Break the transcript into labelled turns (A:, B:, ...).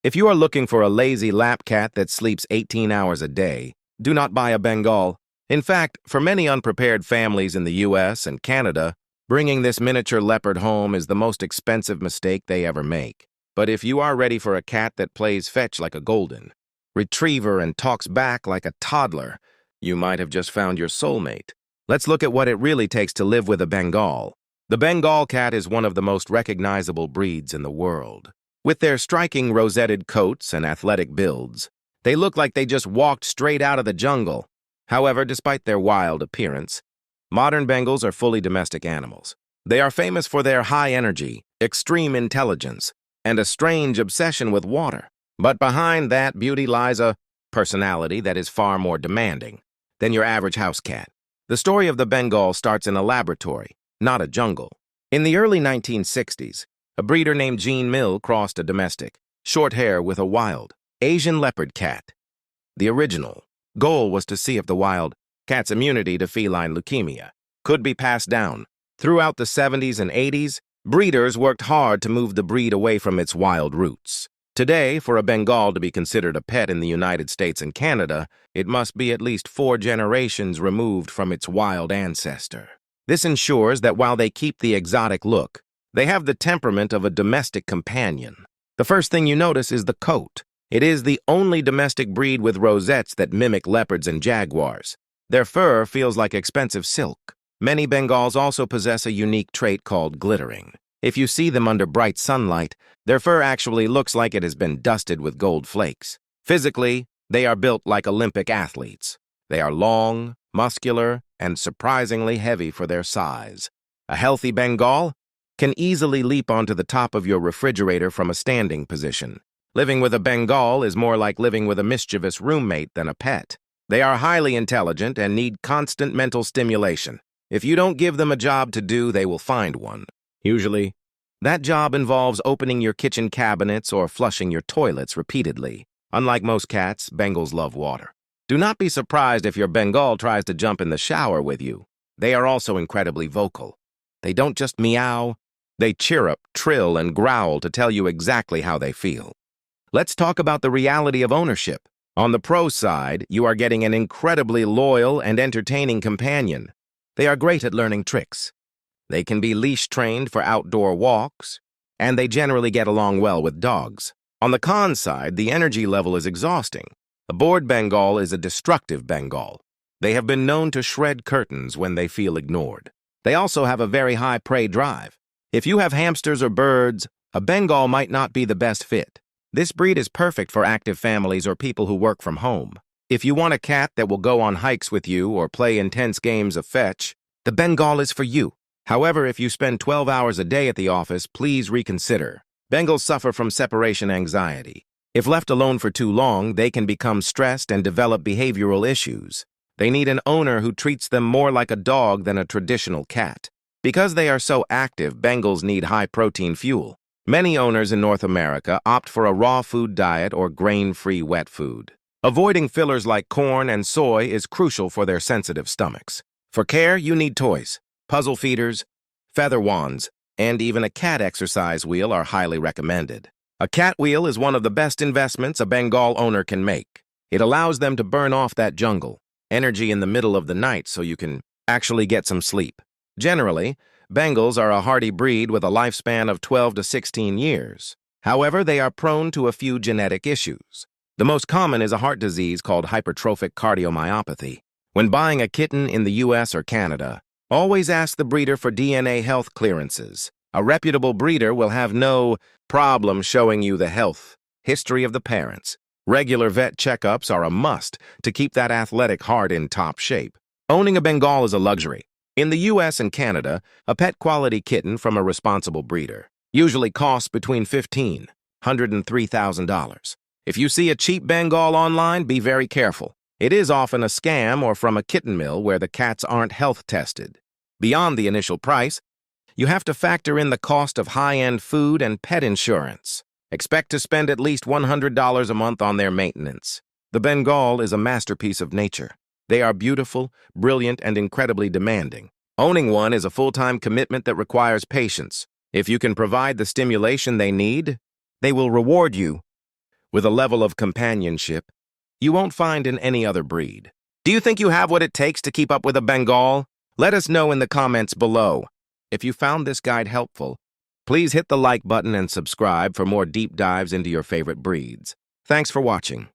A: If you are looking for a lazy lap cat that sleeps 18 hours a day, do not buy a Bengal. In fact, for many unprepared families in the US and Canada, bringing this miniature leopard home is the most expensive mistake they ever make. But if you are ready for a cat that plays fetch like a golden retriever and talks back like a toddler, you might have just found your soulmate. Let's look at what it really takes to live with a Bengal. The Bengal cat is one of the most recognizable breeds in the world. With their striking rosetted coats and athletic builds, they look like they just walked straight out of the jungle. However, despite their wild appearance, modern Bengals are fully domestic animals. They are famous for their high energy, extreme intelligence, and a strange obsession with water. But behind that beauty lies a personality that is far more demanding than your average house cat. The story of the Bengal starts in a laboratory, not a jungle. In the early 1960s, a breeder named Gene Mill crossed a domestic, short hair with a wild, Asian leopard cat. The original goal was to see if the wild cat's immunity to feline leukemia could be passed down. Throughout the 70s and 80s, breeders worked hard to move the breed away from its wild roots. Today, for a Bengal to be considered a pet in the United States and Canada, it must be at least 4 generations removed from its wild ancestor. This ensures that while they keep the exotic look, they have the temperament of a domestic companion. The first thing you notice is the coat. It is the only domestic breed with rosettes that mimic leopards and jaguars. Their fur feels like expensive silk. Many Bengals also possess a unique trait called glittering. If you see them under bright sunlight, their fur actually looks like it has been dusted with gold flakes. Physically, they are built like Olympic athletes. They are long, muscular, and surprisingly heavy for their size. A healthy Bengal can easily leap onto the top of your refrigerator from a standing position. Living with a Bengal is more like living with a mischievous roommate than a pet. They are highly intelligent and need constant mental stimulation. If you don't give them a job to do, they will find one. Usually, that job involves opening your kitchen cabinets or flushing your toilets repeatedly. Unlike most cats, Bengals love water. Do not be surprised if your Bengal tries to jump in the shower with you. They are also incredibly vocal. They don't just meow, they chirrup, trill, and growl to tell you exactly how they feel. Let's talk about the reality of ownership. On the pro side, you are getting an incredibly loyal and entertaining companion. They are great at learning tricks. They can be leash-trained for outdoor walks, and they generally get along well with dogs. On the con side, the energy level is exhausting. A bored Bengal is a destructive Bengal. They have been known to shred curtains when they feel ignored. They also have a very high prey drive. If you have hamsters or birds, a Bengal might not be the best fit. This breed is perfect for active families or people who work from home. If you want a cat that will go on hikes with you or play intense games of fetch, the Bengal is for you. However, if you spend 12 hours a day at the office, please reconsider. Bengals suffer from separation anxiety. If left alone for too long, they can become stressed and develop behavioral issues. They need an owner who treats them more like a dog than a traditional cat. Because they are so active, Bengals need high-protein fuel. Many owners in North America opt for a raw food diet or grain-free wet food. Avoiding fillers like corn and soy is crucial for their sensitive stomachs. For care, you need toys. Puzzle feeders, feather wands, and even a cat exercise wheel are highly recommended. A cat wheel is one of the best investments a Bengal owner can make. It allows them to burn off that jungle energy in the middle of the night so you can actually get some sleep. Generally, Bengals are a hardy breed with a lifespan of 12 to 16 years. However, they are prone to a few genetic issues. The most common is a heart disease called hypertrophic cardiomyopathy. When buying a kitten in the US or Canada, always ask the breeder for DNA health clearances. A reputable breeder will have no problem showing you the health history of the parents. Regular vet checkups are a must to keep that athletic heart in top shape. Owning a Bengal is a luxury. In the US and Canada, a pet-quality kitten from a responsible breeder usually costs between $1,500 and $3,000. If you see a cheap Bengal online, be very careful. It is often a scam or from a kitten mill where the cats aren't health tested. Beyond the initial price, you have to factor in the cost of high-end food and pet insurance. Expect to spend at least $100 a month on their maintenance. The Bengal is a masterpiece of nature. They are beautiful, brilliant, and incredibly demanding. Owning one is a full-time commitment that requires patience. If you can provide the stimulation they need, they will reward you with a level of companionship you won't find in any other breed. Do you think you have what it takes to keep up with a Bengal? Let us know in the comments below. If you found this guide helpful, please hit the like button and subscribe for more deep dives into your favorite breeds. Thanks for watching.